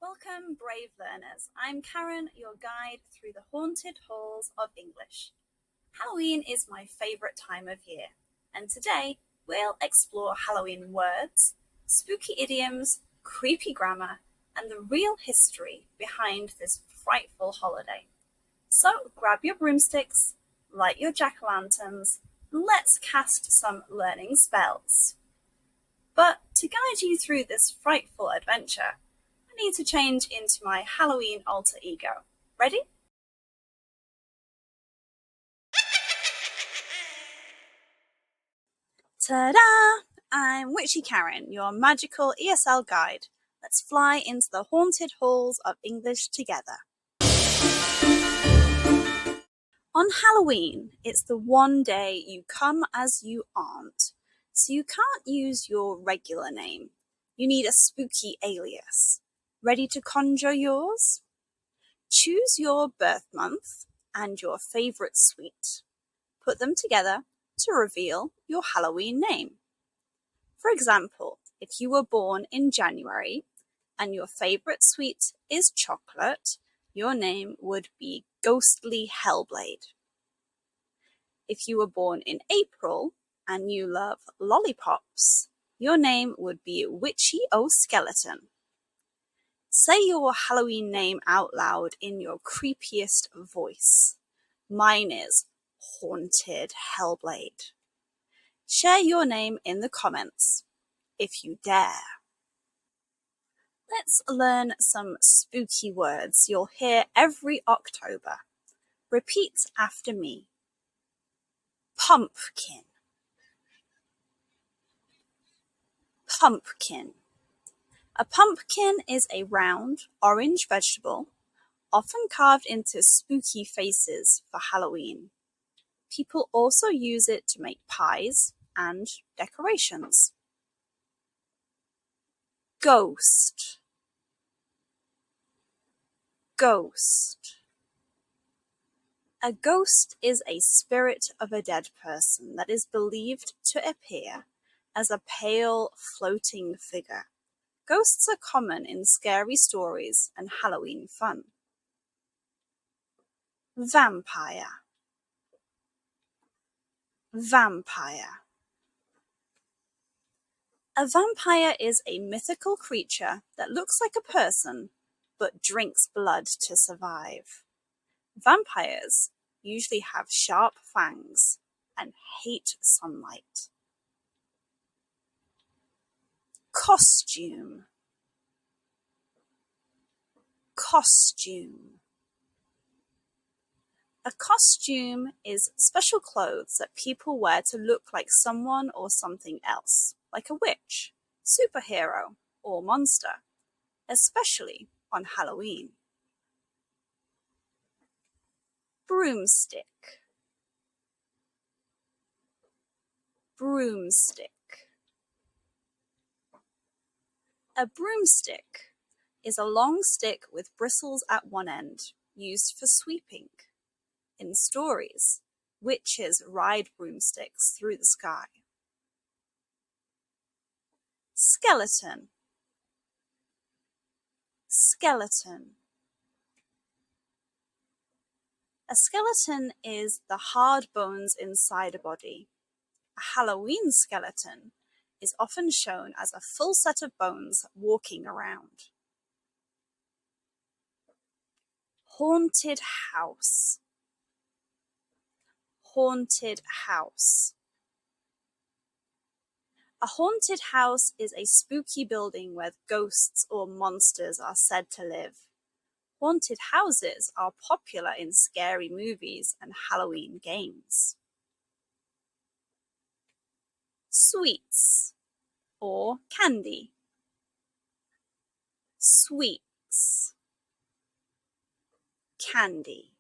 Welcome, brave learners. I'm Karen, your guide through the haunted halls of English. Halloween is my favourite time of year, and today we'll explore Halloween words, spooky idioms, creepy grammar, and the real history behind this frightful holiday. So grab your broomsticks, light your jack-o'-lanterns, and let's cast some learning spells. But to guide you through this frightful adventure, I need to change into my Halloween alter ego. Ready? Ta-da! I'm Witchy Karen, your magical ESL guide. Let's fly into the haunted halls of English together. On Halloween, it's the one day you come as you aren't, so you can't use your regular name. You need a spooky alias. Ready to conjure yours? Choose your birth month and your favourite sweet. Put them together to reveal your Halloween name. For example, if you were born in January and your favourite sweet is chocolate, your name would be Ghostly Hellblade. If you were born in April and you love lollipops, your name would be Witchy O'Skeleton. Say your Halloween name out loud in your creepiest voice. Mine is Haunted Hellblade. Share your name in the comments, if you dare. Let's learn some spooky words you'll hear every October. Repeat after me. Pumpkin. Pumpkin. A pumpkin is a round, orange vegetable, often carved into spooky faces for Halloween. People also use it to make pies and decorations. Ghost. Ghost. A ghost is a spirit of a dead person that is believed to appear as a pale, floating figure. Ghosts are common in scary stories and Halloween fun. Vampire. Vampire. A vampire is a mythical creature that looks like a person but drinks blood to survive. Vampires usually have sharp fangs and hate sunlight. Costume. Costume. A costume is special clothes that people wear to look like someone or something else, like a witch, superhero, or monster, especially on Halloween. Broomstick. Broomstick. A broomstick is a long stick with bristles at one end, used for sweeping. In stories, witches ride broomsticks through the sky. Skeleton. Skeleton. A skeleton is the hard bones inside a body. A Halloween skeleton is often shown as a full set of bones walking around. Haunted house. Haunted house. A haunted house is a spooky building where ghosts or monsters are said to live. Haunted houses are popular in scary movies and Halloween games. Sweets or candy. Sweets. Candy.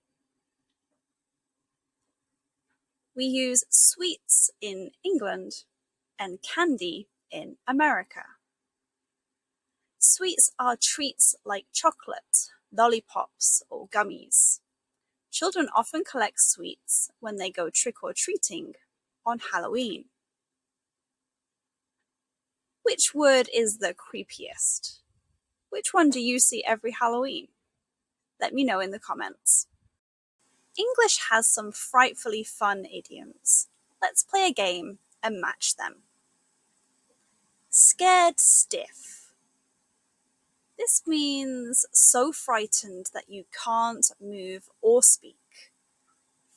We use sweets in England and candy in America. Sweets are treats like chocolate, lollipops, or gummies. Children often collect sweets when they go trick-or-treating on Halloween. Which word is the creepiest? Which one do you see every Halloween? Let me know in the comments. English has some frightfully fun idioms. Let's play a game and match them. Scared stiff. This means so frightened that you can't move or speak.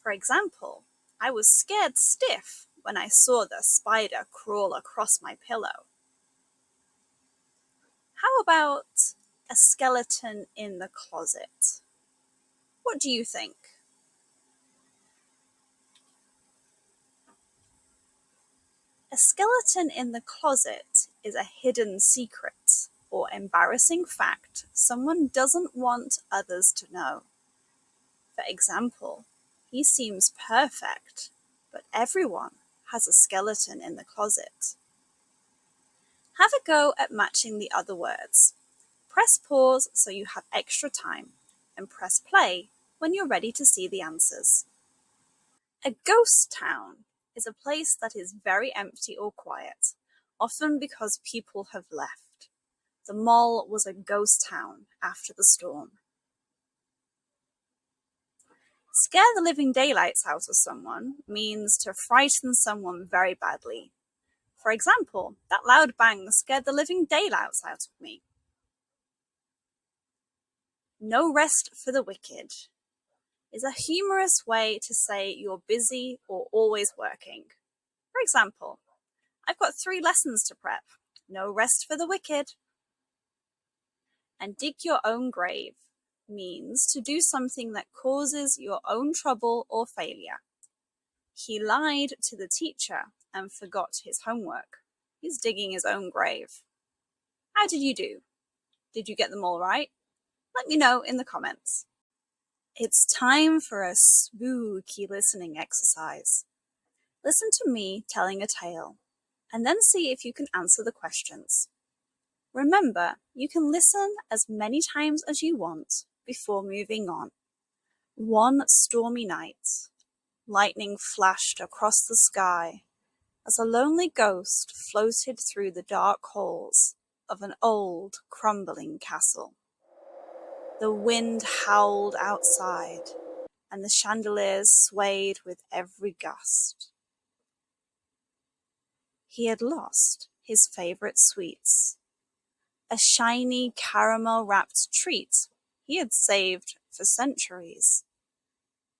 For example, I was scared stiff when I saw the spider crawl across my pillow. How about a skeleton in the closet? What do you think? A skeleton in the closet is a hidden secret or embarrassing fact someone doesn't want others to know. For example, he seems perfect, but everyone has a skeleton in the closet. Have a go at matching the other words. Press pause so you have extra time, and press play when you're ready to see the answers. A ghost town is a place that is very empty or quiet, often because people have left. The mall was a ghost town after the storm. Scare the living daylights out of someone means to frighten someone very badly. For example, that loud bang scared the living daylights out of me. No rest for the wicked is a humorous way to say you're busy or always working. For example, I've got 3 lessons to prep. No rest for the wicked. And dig your own grave means to do something that causes your own trouble or failure. He lied to the teacher and forgot his homework. He's digging his own grave. How did you do? Did you get them all right? Let me know in the comments. It's time for a spooky listening exercise. Listen to me telling a tale, and then see if you can answer the questions. Remember, you can listen as many times as you want before moving on. One stormy night, lightning flashed across the sky as a lonely ghost floated through the dark halls of an old, crumbling castle. The wind howled outside, and the chandeliers swayed with every gust. He had lost his favorite sweets, a shiny caramel-wrapped treat he had saved for centuries,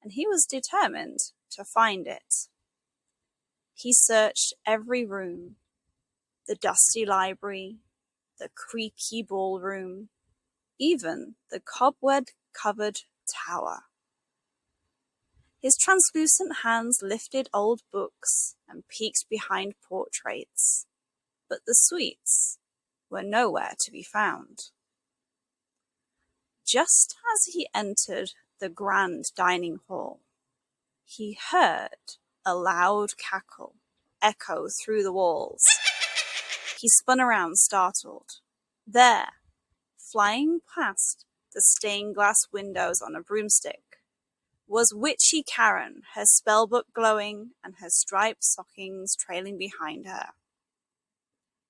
and he was determined to find it. He searched every room, the dusty library, the creaky ballroom, even the cobweb-covered tower. His translucent hands lifted old books and peeked behind portraits, but the sweets were nowhere to be found. Just as he entered the grand dining hall, he heard a loud cackle echo through the walls. He spun around, startled. There, flying past the stained glass windows on a broomstick, was witchy Karen, her spellbook glowing and her striped stockings trailing behind her.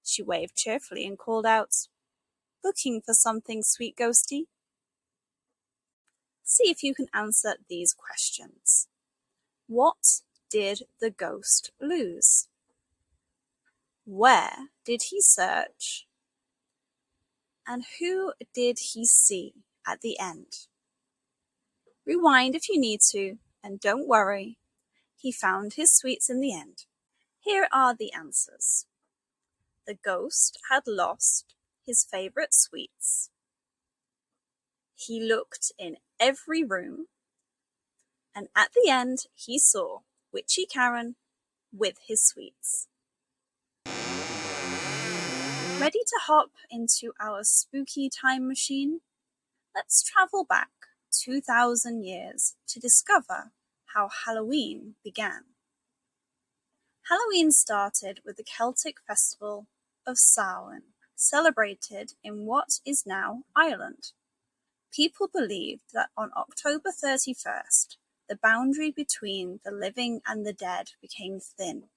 She waved cheerfully and called out, "Looking for something, sweet ghosty?" See if you can answer these questions. What did the ghost lose? Where did he search? And who did he see at the end? Rewind if you need to, and don't worry, he found his sweets in the end. Here are the answers. The ghost had lost his favorite sweets. He looked in every room, and at the end he saw witchy Karen with his sweets. Ready to hop into our spooky time machine? Let's travel back 2,000 years to discover how Halloween began. Halloween started with the Celtic festival of Samhain, celebrated in what is now Ireland. People believed that on October 31st, the boundary between the living and the dead became thin,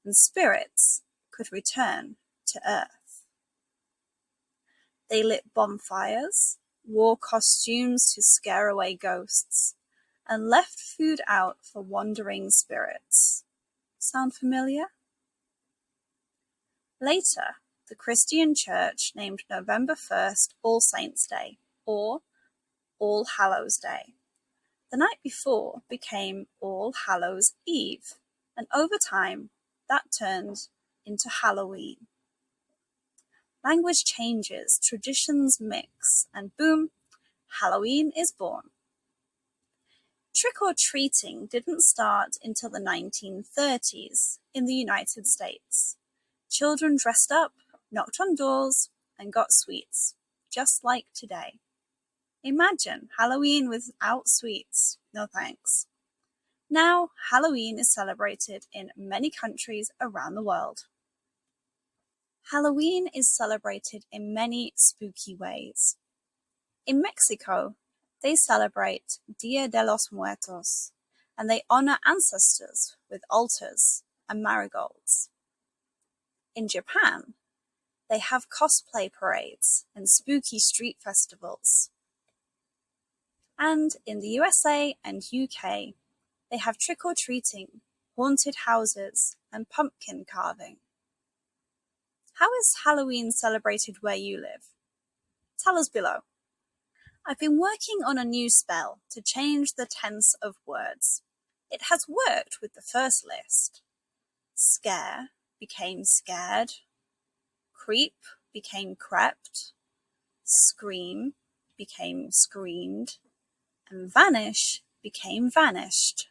and spirits could return to Earth. They lit bonfires, wore costumes to scare away ghosts, and left food out for wandering spirits. Sound familiar? Later, the Christian Church named November 1st All Saints' Day, or All Hallows' Day. The night before became All Hallows' Eve, and over time, that turned into Halloween. Language changes, traditions mix, and boom, Halloween is born. Trick-or-treating didn't start until the 1930s in the United States. Children dressed up, knocked on doors, and got sweets, just like today. Imagine Halloween without sweets. No thanks. Now, Halloween is celebrated in many countries around the world. Halloween is celebrated in many spooky ways. In Mexico, they celebrate Dia de los Muertos, and they honor ancestors with altars and marigolds. In Japan, they have cosplay parades and spooky street festivals. And in the USA and UK, they have trick-or-treating, haunted houses, and pumpkin carving. How is Halloween celebrated where you live? Tell us below. I've been working on a new spell to change the tense of words. It has worked with the first list. Scare became scared. Creep became crept. Scream became screamed. And vanish became vanished.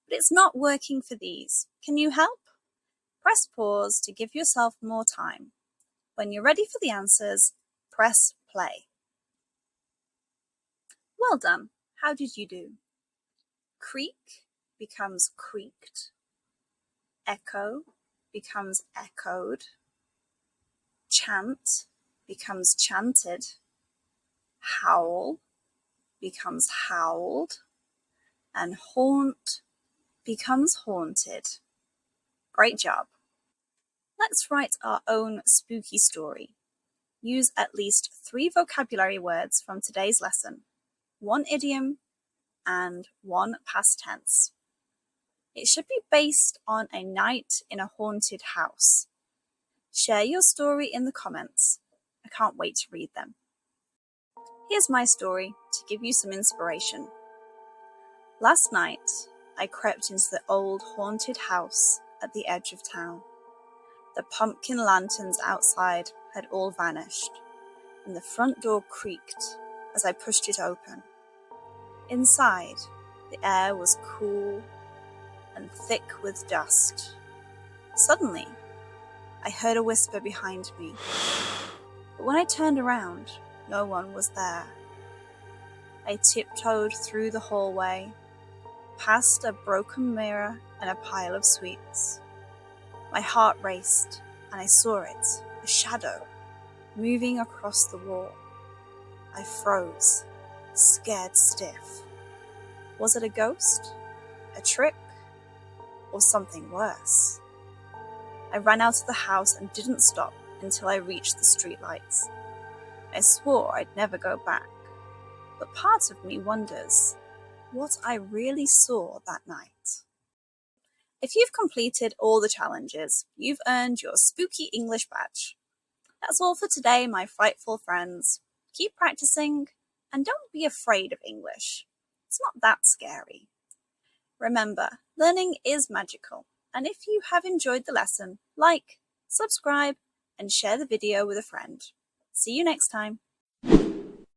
But it's not working for these. Can you help? Press pause to give yourself more time. When you're ready for the answers, press play. Well done. How did you do? Creak becomes creaked. Echo becomes echoed. Chant becomes chanted. Howl becomes howled. And haunt becomes haunted. Great job. Let's write our own spooky story. Use at least 3 vocabulary words from today's lesson, 1 idiom, and 1 past tense. It should be based on a night in a haunted house. Share your story in the comments. I can't wait to read them. Here's my story to give you some inspiration. Last night, I crept into the old haunted house at the edge of town. The pumpkin lanterns outside had all vanished, and the front door creaked as I pushed it open. Inside, the air was cool and thick with dust. Suddenly, I heard a whisper behind me, but when I turned around, no one was there. I tiptoed through the hallway, past a broken mirror and a pile of sweets. My heart raced, and I saw it, a shadow, moving across the wall. I froze, scared stiff. Was it a ghost, a trick, or something worse? I ran out of the house and didn't stop until I reached the streetlights. I swore I'd never go back, but part of me wonders what I really saw that night. If you've completed all the challenges, you've earned your spooky English badge. That's all for today, my frightful friends. Keep practicing, and don't be afraid of English. It's not that scary. Remember, learning is magical, and if you have enjoyed the lesson, like, subscribe, and share the video with a friend. See you next time.